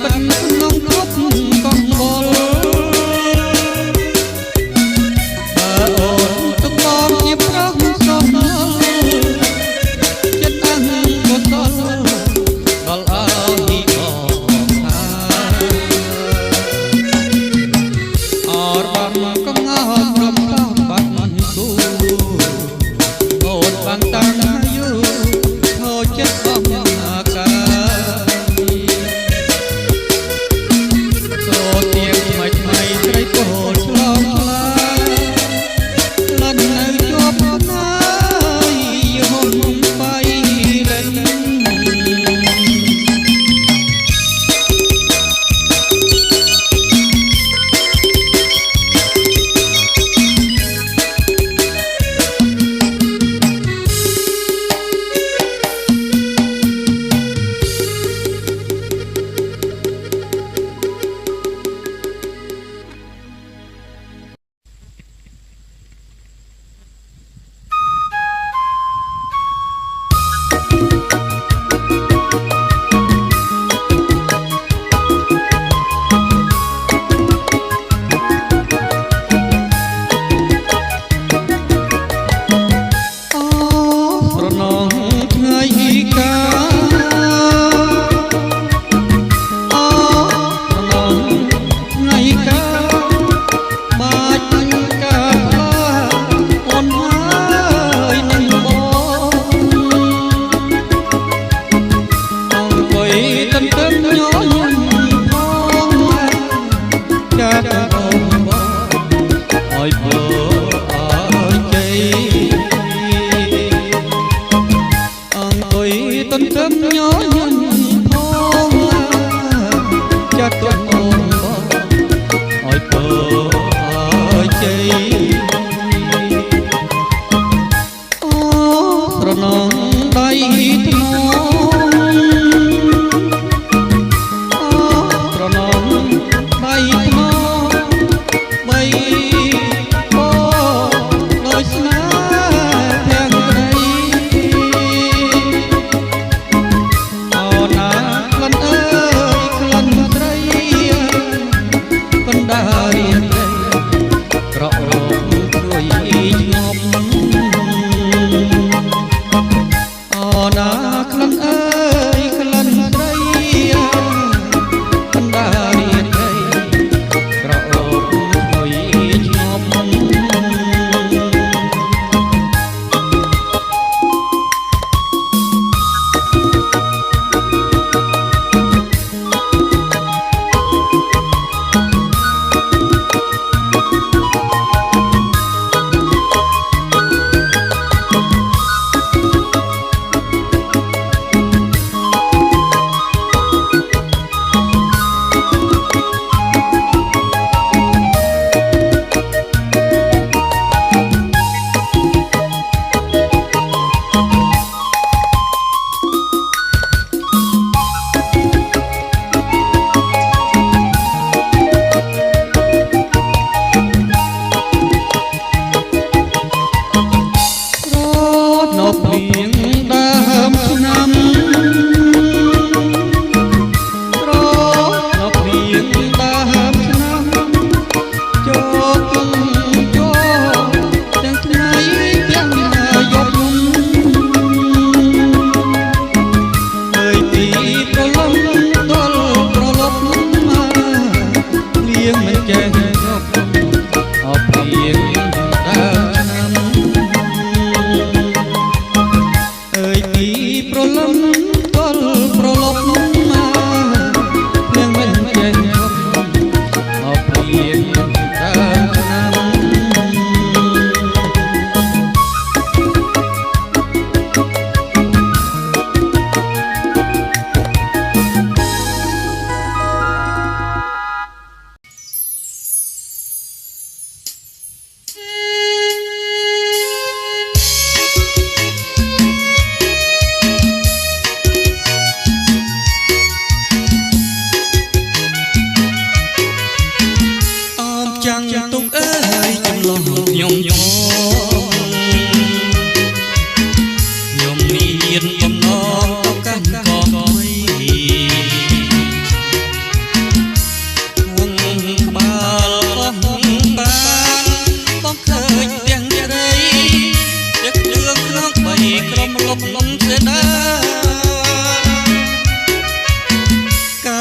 ពិតក្នុងគ្រប់កងវល់បើអូនទុកបងជាប្រុសសមចិត្តអង្គកុសលដល់អើយបងថាអរបងកំងោព្រមកំបាត់គូអូនបានតាំងយូរហូរចិត្តបងអាកាសូ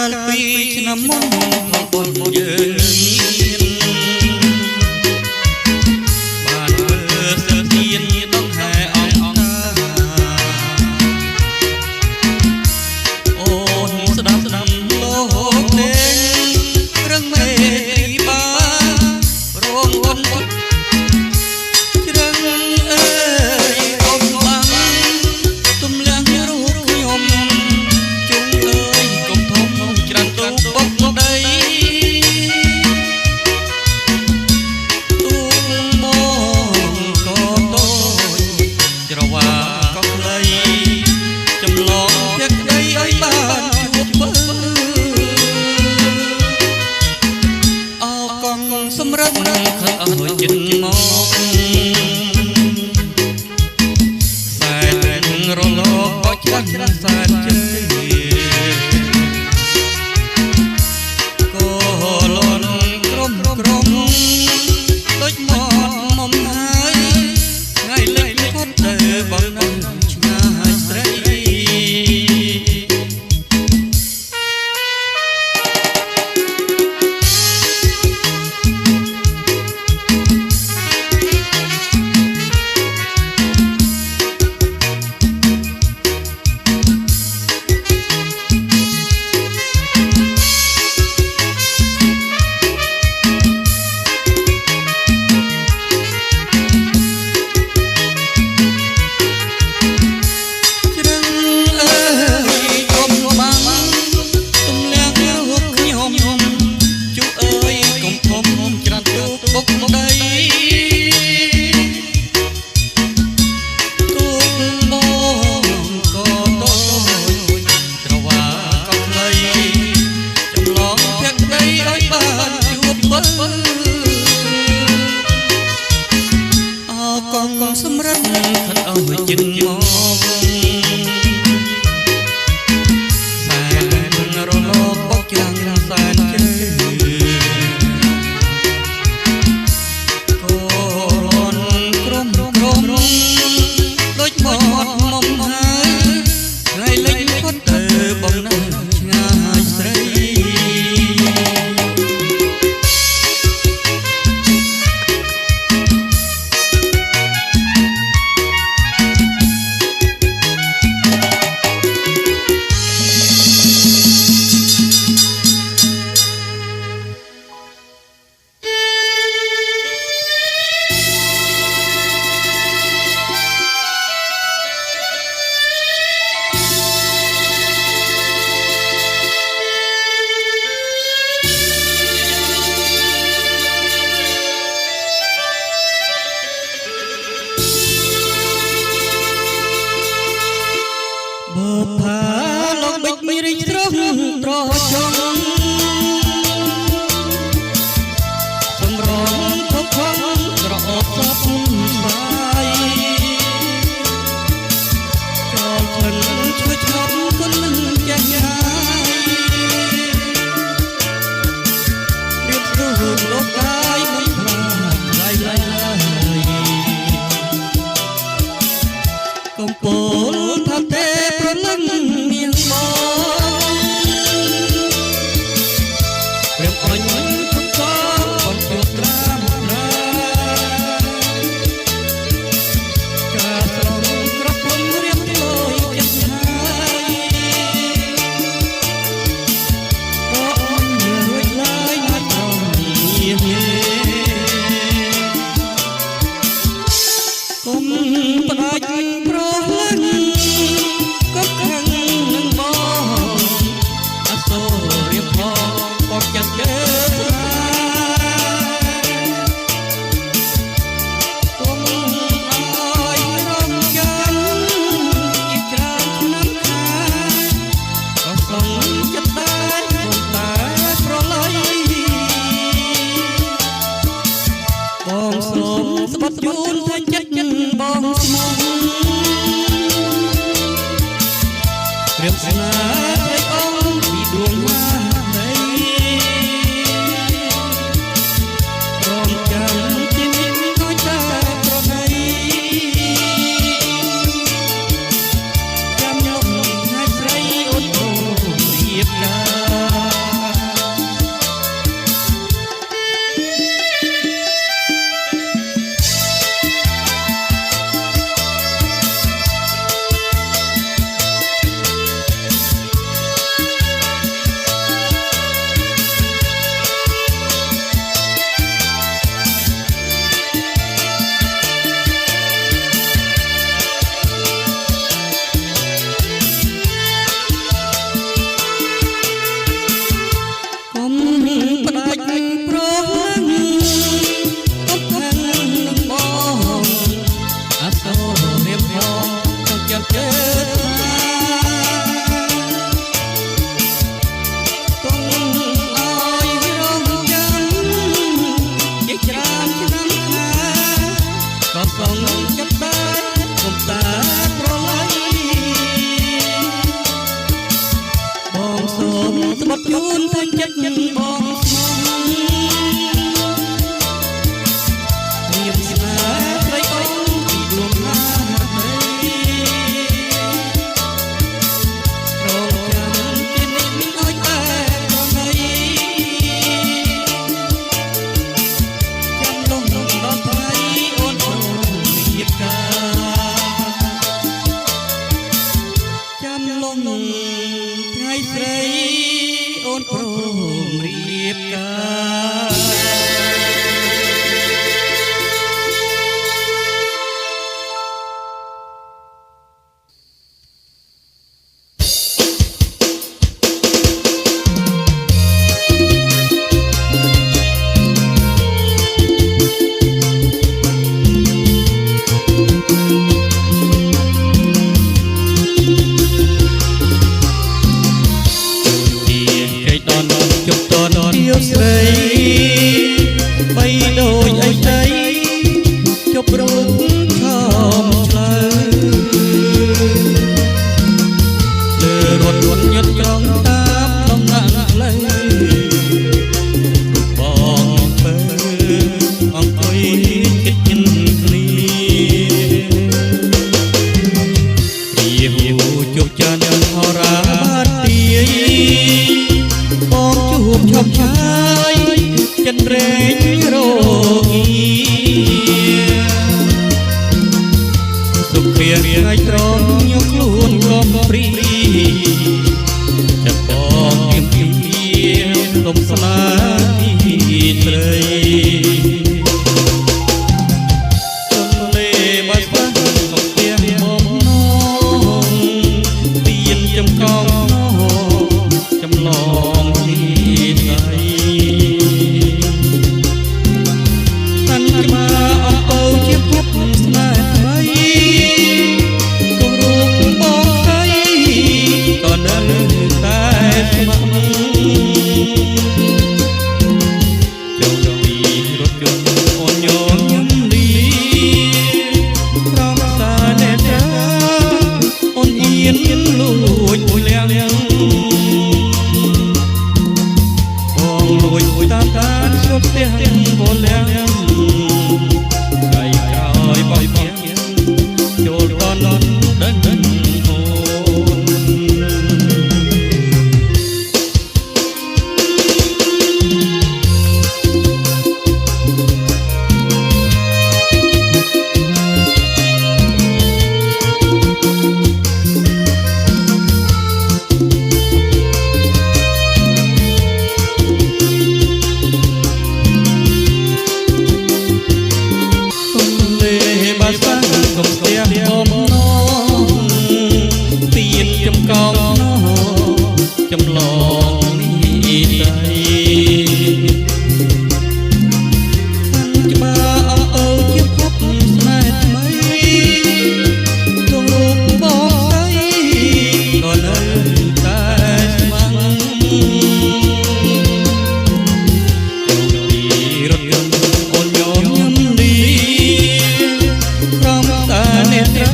កាលពីឆ្នាំមុនបងយើងមានបានធ្វើសិលទានដងហែអង្គអូនស្ដាប់លោកទេរឹងមេបារងវន់ជ្រឹងអើយកុំបាំងទំលះរូបខ្ញុំជុំអើយកុំធំច្រានទូបុកដីទូមកក៏តូចច្រវាក៏ខ្លីចម្លងផ្ទះក្ដីឲ្យបានជួបមើលអោកងសម្រាប់ខិតអស់ចិត្តមកសែនរលកបោះច្រាស់សែនជើក៏លន់ក្រុមដូចមកមុំហើយថ្ងៃលេចផុតទៅបងនឹងឆ្ងាយស្រីសម្រាប់ខិតអស់ចិត្តមកសែនរលកបោកច្រាំងសែនជ្រៅក៏លន់ក្រុមដូចមកមុំហើយថ្ងៃលេចផុតទៅបងនឹងឆ្ងាយស្រីផាលោកបិចមីរីស្រស់ត្រចង់សម្រងផុសផុសក្រអូបសពស្វាយចូលឈិនជួយឈប់គុណចាស់យាយរៀបទូលោកកាយមិនខ្លាចឡៃកំពូលថាទេប្រលឹងមានមកព្រាមអញទុកកបងជួបត្រាមណាការស្រងក្រពំរៀបលយចិត្តហើយក៏អញរួចឡើយណាស់ត្រង់នេះគុំផ្ដាច់ប្រលឹងក៏ខាងនឹងបងអសូររៀបផងបកចិត្តទេស្រាគុំឲ្យរំចាន់ជាច្រើនឆ្នាំខាក៏សងចិត្តដែរគុំតែប្រឡ័យបងសូមស្បត់យូនតែចិត្តបងស្មងព្រាមស្នាព្រៃអង្គពីដួងមាដីរំចាំជីវិតដូចតែប្រណីចាំយកថ្ងៃស្រីអូនអូរៀបណា ជូនតែចិត្តបងស្មងមានស្នេហ៍ស្រីអូនពីដួងណាដីរងចាំពីនេះមិនអោយតែប្រណីចាំលំដល់ថ្ងៃអូនអូនរៀបការចាំលំថ្ងៃស្រីអូនព្រមរៀបការស្រីបីដូចអីដីជប់រូបខំឆ្លើលើរត់យុទ្ធត្រង់តាមដំណាក់ផ្លូវបងពើអង្គុយគិតញឹមគ្នារៀបជប់ចានហរាបាទីបងជួបឈប់ឆាយចិនរែងរងាសុខភាពថ្ងៃត្រង់យកខ្លួនកំព្រីចាប់បងទៀមពីទុំស្នាទីស្រីទន្លេបាត់ស្វាក្នុងផ្ទះបំណងទៀនចំកងចំឡងចំឡងនេះដីច្បាអអើជាភពស្នេហ៍ថ្មីដួងរូបបងស្រីក៏នៅតែស្មងពីរថយន្តអូនញោមនេះក្រំតែអ្នកត្រា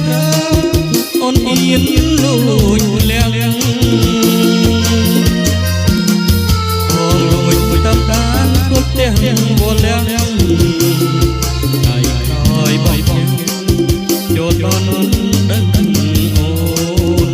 អូនអៀនលួចលះផ្ទះវល់លះហើយក្រោយបោះបងចូលតនដឹងអូន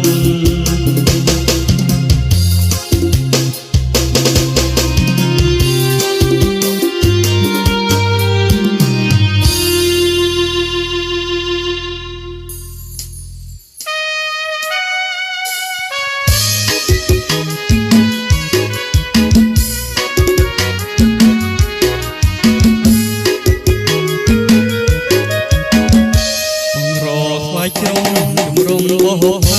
ជ្រុំជំរុំបោះ